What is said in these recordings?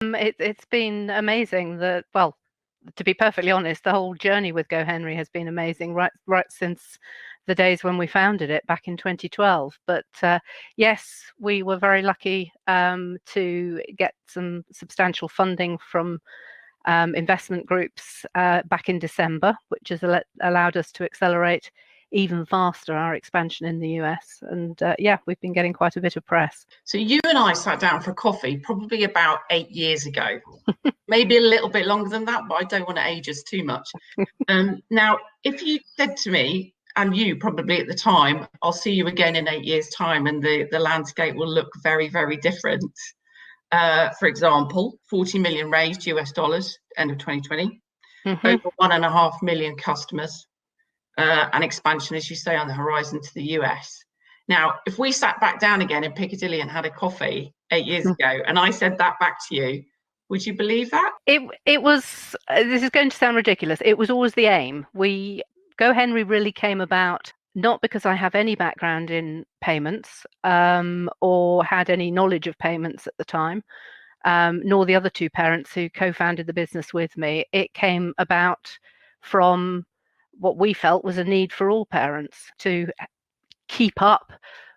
It's been amazing. Well, to be perfectly honest, the whole journey with Gohenry has been amazing, right since the days when we founded it back in 2012. But yes, we were very lucky to get some substantial funding from investment groups back in December, which has allowed us to accelerate even faster our expansion in the US. And yeah, we've been getting quite a bit of press. So you and I sat down for coffee probably about 8 years ago, maybe a little bit longer than that, but I don't want to age us too much. Now, if you said to me, and you probably at the time, I'll see you again in 8 years' time, and the landscape will look very, very different. For example, 40 million raised US dollars, end of 2020, over 1.5 million customers, and expansion, as you say, on the horizon to the US. Now, if we sat back down again in Piccadilly and had a coffee 8 years ago, and I said that back to you, would you believe that? It was, this is going to sound ridiculous, it was always the aim. Gohenry really came about not because I have any background in payments or had any knowledge of payments at the time, nor the other two parents who co-founded the business with me. It came about from what we felt was a need for all parents to keep up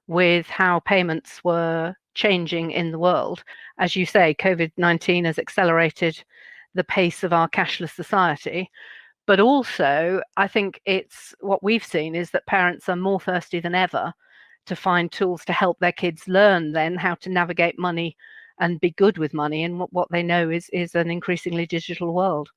with how payments were changing in the world. As you say, COVID-19 has accelerated the pace of our cashless society. But also, I think it's what we've seen is that parents are more thirsty than ever to find tools to help their kids learn then how to navigate money and be good with money in what they know is an increasingly digital world.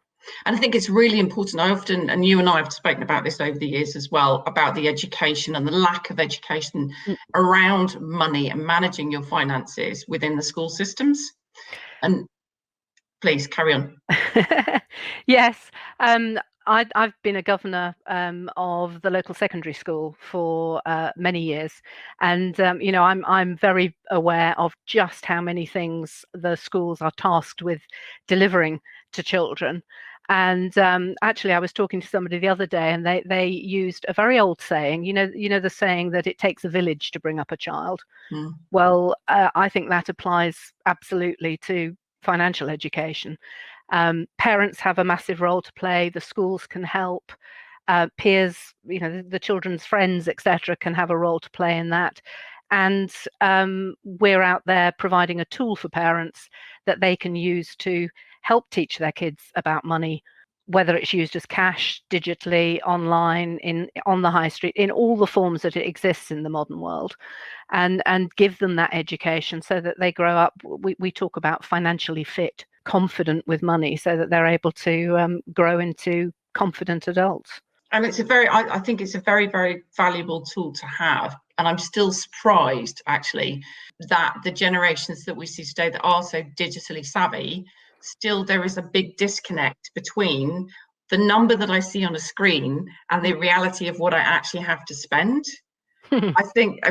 And I think it's really important. I often, and you and I have spoken about this over the years as well, about the education and the lack of education around money and managing your finances within the school systems. And please carry on. Yes. I've been a governor of the local secondary school for many years, and I'm very aware of just how many things the schools are tasked with delivering to children. And actually, I was talking to somebody the other day, and they used a very old saying. You know the saying that it takes a village to bring up a child. Well, I think that applies absolutely to financial education. Parents have a massive role to play. The schools can help. Peers, the children's friends, etc., can have a role to play in that. And we're out there providing a tool for parents that they can use to help teach their kids about money, whether it's used as cash, digitally, online, on the high street, in all the forms that it exists in the modern world, and give them that education so that they grow up. We talk about financially fit, confident with money, so that they're able to grow into confident adults. And it's I think it's a very, very valuable tool to have. And I'm still surprised, actually, that the generations that we see today that are so digitally savvy, still there is a big disconnect between the number that I see on a screen and the reality of what I actually have to spend. I think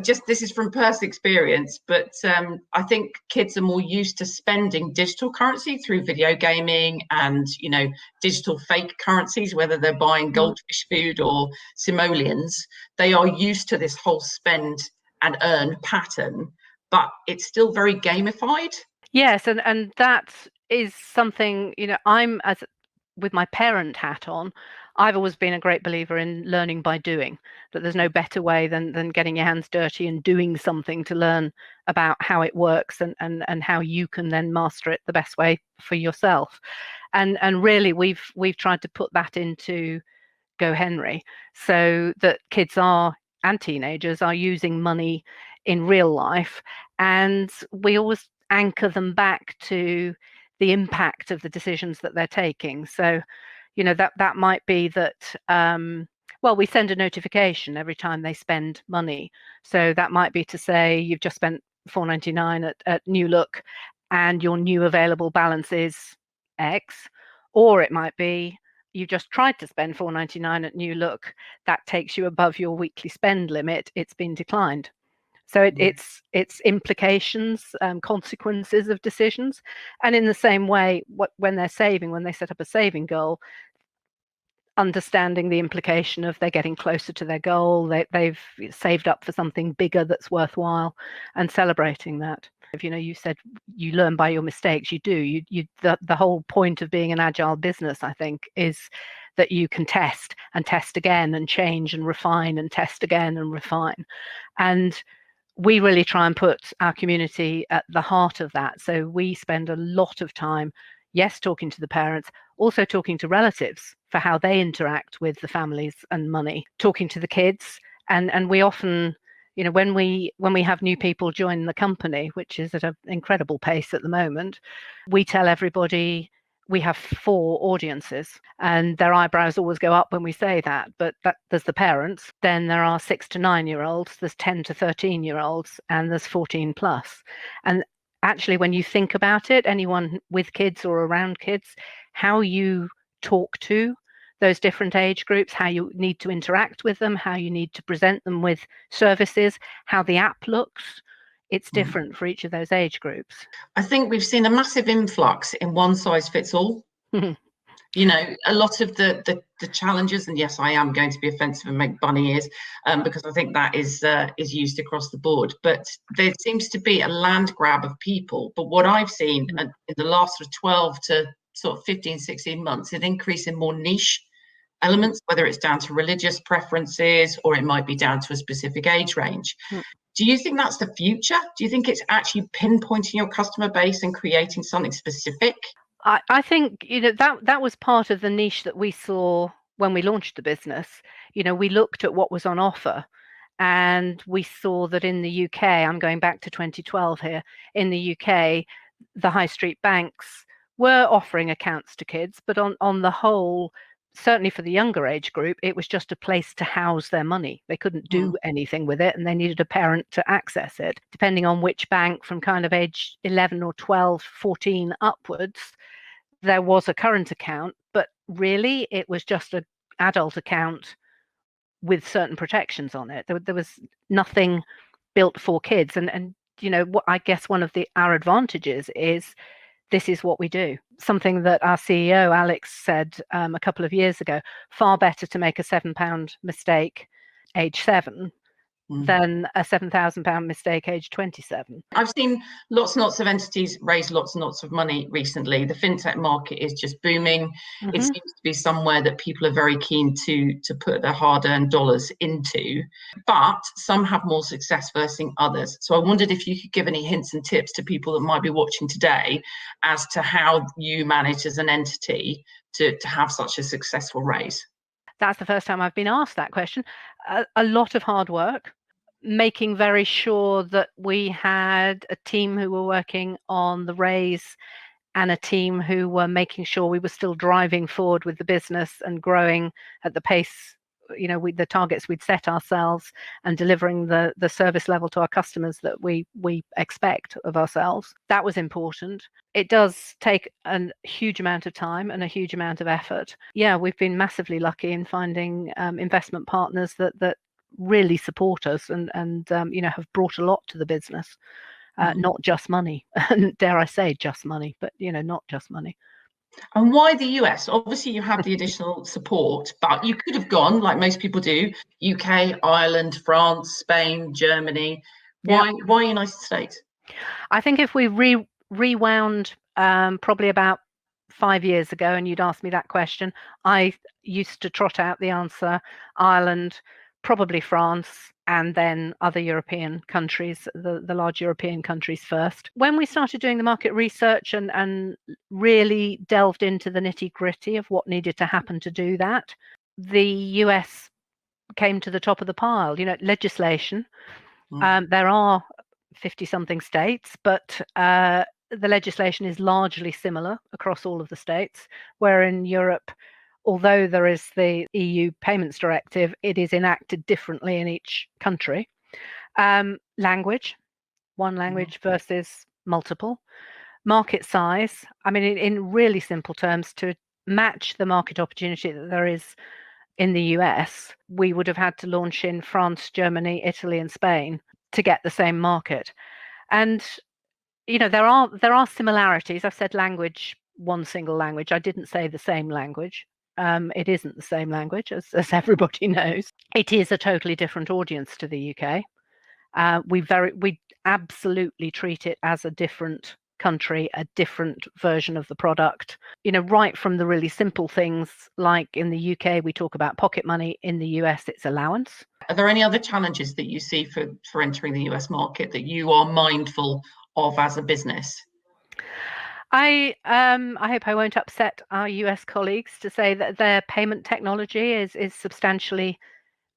this is from personal experience, but I think kids are more used to spending digital currency through video gaming and digital fake currencies, whether they're buying goldfish food or simoleons. They are used to this whole spend and earn pattern, but it's still very gamified. Yes, and that is something, I'm, as with my parent hat on, I've always been a great believer in learning by doing, that there's no better way than getting your hands dirty and doing something to learn about how it works and how you can then master it the best way for yourself. And really we've tried to put that into Gohenry so that kids and teenagers are using money in real life, and we always anchor them back to the impact of the decisions that they're taking. So that might be that we send a notification every time they spend money. So that might be to say you've just spent $4.99 at New Look and your new available balance is X. Or it might be you just tried to spend $4.99 at New Look. That takes you above your weekly spend limit. It's been declined. So it's implications, consequences of decisions. And in the same way, when they're saving, when they set up a saving goal, understanding the implication of they're getting closer to their goal, they've saved up for something bigger that's worthwhile, and celebrating that. You said you learn by your mistakes. You do. The whole point of being an agile business, I think, is that you can test and test again and change and refine and test again and refine. And we really try and put our community at the heart of that. So we spend a lot of time, yes, talking to the parents, also talking to relatives for how they interact with the families and money, talking to the kids. And we often, when we have new people join the company, which is at an incredible pace at the moment, we tell everybody we have 4 audiences, and their eyebrows always go up when we say that. But there's the parents, then there are 6 to 9-year-olds, there's 10 to 13-year-olds, and there's 14 plus. And actually, when you think about it, anyone with kids or around kids, how you talk to those different age groups, how you need to interact with them, how you need to present them with services, how the app looks, it's different for each of those age groups. I think we've seen a massive influx in one size fits all. A lot of the challenges, and yes, I am going to be offensive and make bunny ears, because I think that is used across the board. But there seems to be a land grab of people. But what I've seen in the last 12 to sort of 15, 16 months, an increase in more niche elements, whether it's down to religious preferences or it might be down to a specific age range. Do you think that's the future? Do you think it's actually pinpointing your customer base and creating something specific? I think that was part of the niche that we saw when we launched the business. We looked at what was on offer, and we saw that in the UK, I'm going back to 2012 here, in the UK, the high street banks were offering accounts to kids, but on the whole, certainly for the younger age group, it was just a place to house their money. They couldn't do anything with it, and they needed a parent to access it. Depending on which bank, from kind of age 11 or 12, 14 upwards, there was a current account, but really it was just an adult account with certain protections on it. There was nothing built for kids. And what I guess one of our advantages is this is what we do. Something that our CEO, Alex, said a couple of years ago, far better to make a £7 mistake age 7 than a £7,000 mistake age 27. I've seen lots and lots of entities raise lots and lots of money recently. The fintech market is just booming. It seems to be somewhere that people are very keen to put their hard-earned dollars into, but some have more success versus others. So I wondered if you could give any hints and tips to people that might be watching today as to how you manage as an entity to have such a successful raise. That's the first time I've been asked that question. A lot of hard work, making very sure that we had a team who were working on the raise and a team who were making sure we were still driving forward with the business and growing at the pace, the targets we'd set ourselves, and delivering the service level to our customers that we expect of ourselves. That was important. It does take a huge amount of time and a huge amount of effort. Yeah, we've been massively lucky in finding investment partners that really support us and have brought a lot to the business. Not just money, dare I say just money, but not just money. And why the US? Obviously, you have the additional support, but you could have gone, like most people do, UK, Ireland, France, Spain, Germany. Why United States? I think if we rewound probably about 5 years ago, and you'd asked me that question, I used to trot out the answer: Ireland, probably France, and then other European countries, the large European countries first. When we started doing the market research and really delved into the nitty-gritty of what needed to happen to do that, the US came to the top of the pile. Legislation. There are 50-something states, but the legislation is largely similar across all of the states, where in Europe, although there is the EU Payments Directive, it is enacted differently in each country. Language, one language versus multiple. Market size, I mean, in really simple terms, to match the market opportunity that there is in the US, we would have had to launch in France, Germany, Italy, and Spain to get the same market. And there are similarities. I've said language, one single language. I didn't say the same language. It isn't the same language, as everybody knows. It is a totally different audience to the UK. We absolutely treat it as a different country, a different version of the product. Right from the really simple things, like in the UK, we talk about pocket money. In the US, it's allowance. Are there any other challenges that you see for entering the US market that you are mindful of as a business? I hope I won't upset our US colleagues to say that their payment technology is substantially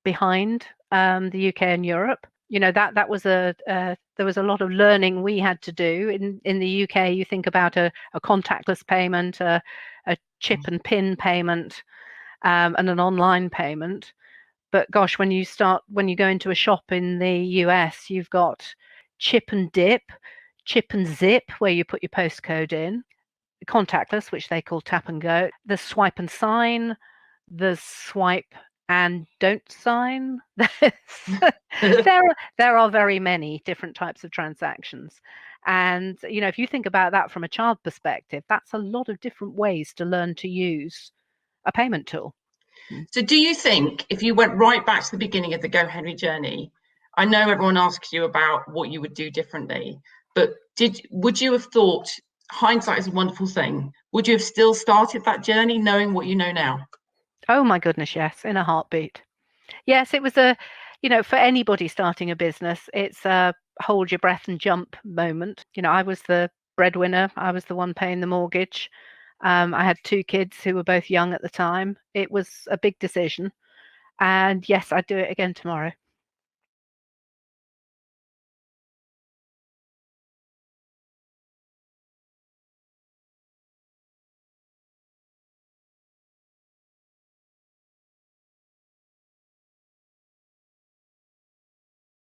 behind the UK and Europe. That was there was a lot of learning we had to do in the UK. You think about a contactless payment, a chip and pin payment, and an online payment. But gosh, when you go into a shop in the US, you've got chip and dip, chip and zip, where you put your postcode in, contactless, which they call tap and go, the swipe and sign, the swipe and don't sign. There are very many different types of transactions. And if you think about that from a child perspective, that's a lot of different ways to learn to use a payment tool. So do you think if you went right back to the beginning of the Gohenry journey, I know everyone asks you about what you would do differently, but would you have thought, hindsight is a wonderful thing, would you have still started that journey knowing what you know now? Oh my goodness, yes, in a heartbeat. Yes, it was for anybody starting a business, it's a hold your breath and jump moment. I was the breadwinner. I was the one paying the mortgage. I had 2 kids who were both young at the time. It was a big decision. And yes, I'd do it again tomorrow.